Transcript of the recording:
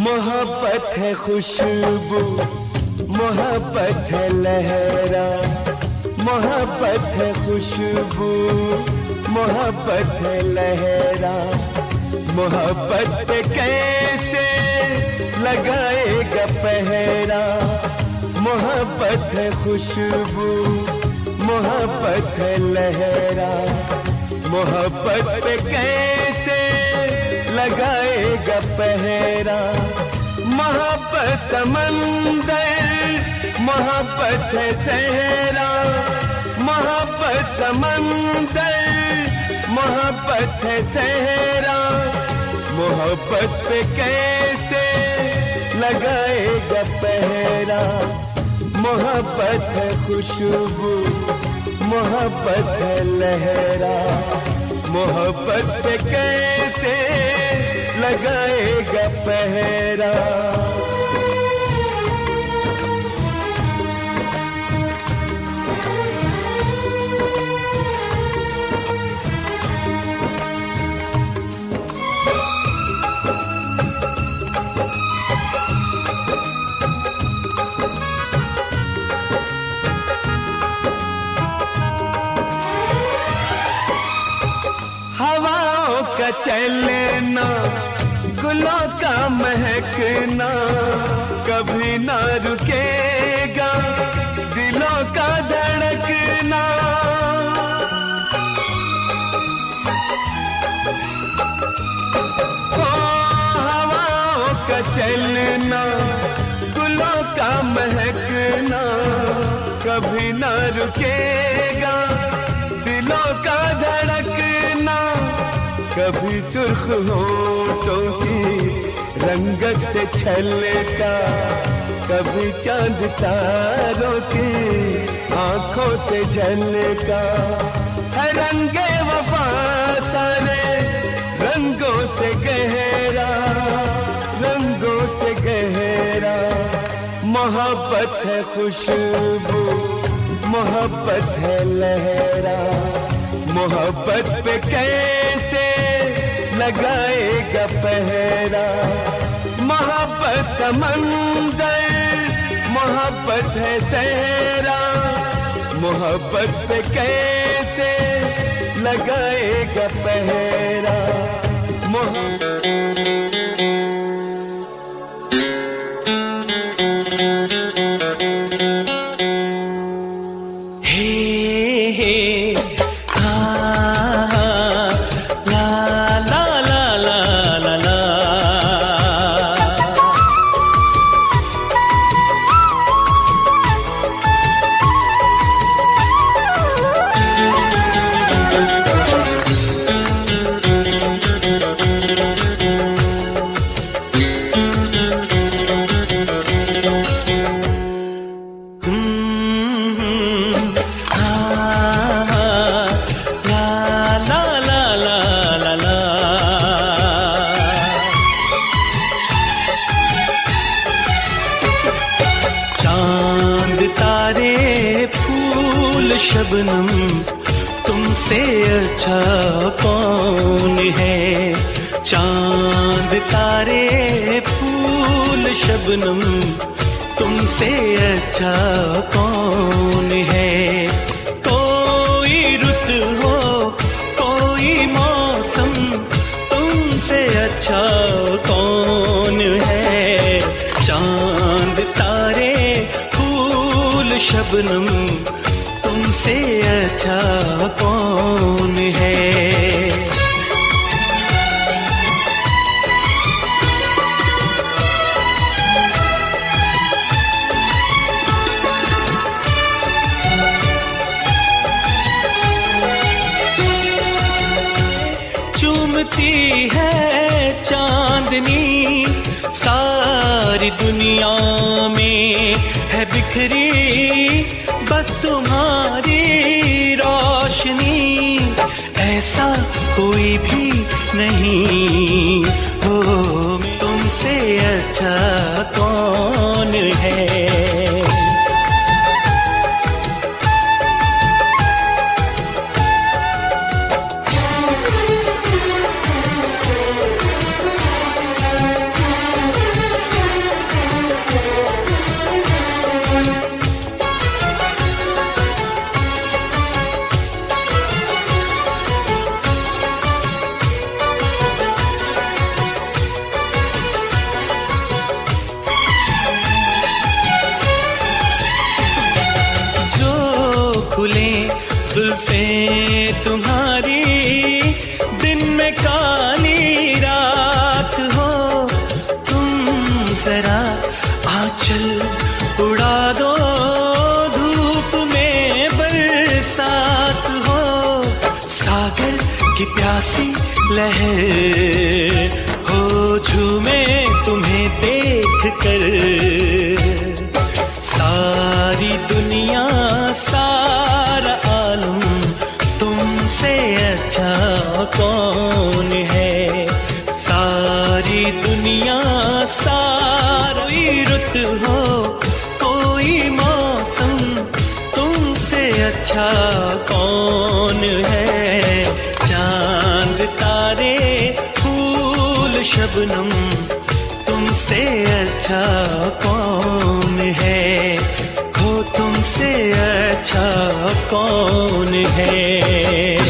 मोहब्बत है खुशबू, मोहब्बत है लहरा, मोहब्बत है खुशबू, मोहब्बत है लहरा। मोहब्बत पे कैसे लगाएगा पहरा। मोहब्बत है खुशबू, मोहब्बत है लहरा। मोहब्बत पे कैसे लगाएगा पहरा। मोहब्बत समंदर, मोहब्बत है सहरा। मोहब्बत समंदर, मोहब्बत है सहरा। मोहब्बत पे कैसे लगाएगा पहरा। मोहब्बत है खुशबू, मोहब्बत है लहरा। मोहब्बत पे कैसे लगाएगा पहरा। हवाओं का चलना, गुलों का महकना कभी ना रुकेगा। दिलों का धड़कना, ओ हवाओं का चलना, गुलों का महकना कभी ना रुकेगा। दिलों का धड़कना कभी सुर्ख होठों की रंगत से छलका, कभी चांद तारों की आंखों से झलका। है रंगे वफा सारे रंगों से गहरा, रंगों से गहरा। मोहब्बत है खुशबू, मोहब्बत है लहरा। मोहब्बत पे कैसे लगाएगा पहरा। मोहब्बत समंदर, मोहब्बत है सहरा। मोहब्बत पे कैसे लगाएगा पहरा। शबनम तुमसे अच्छा कौन कौन है? चांद तारे फूल शबनम तुमसे अच्छा कौन है? कोई रुत हो कोई मौसम तुमसे अच्छा कौन है? चांद तारे फूल शबनम तुमसे अच्छा कौन है? चूमती है चांदनी सारी दुनिया में है बिखरी बस तुम्हारी रोशनी। ऐसा कोई भी नहीं हो तुमसे अच्छा कौन है? खुले जुल्फे तुम्हारी दिन में काली रात हो। तुम जरा आंचल उड़ा दो धूप में बरसात हो। सागर की प्यासी लहर हो झूमे तुम्हें देख कर। सारी दुनिया सारा आलम तुमसे अच्छा कौन है? सारी दुनिया सारी रुत हो कोई मौसम तुमसे अच्छा कौन है? चांद तारे फूल शबनम तुमसे अच्छा कौन है? हो तुमसे अच्छा कौन है?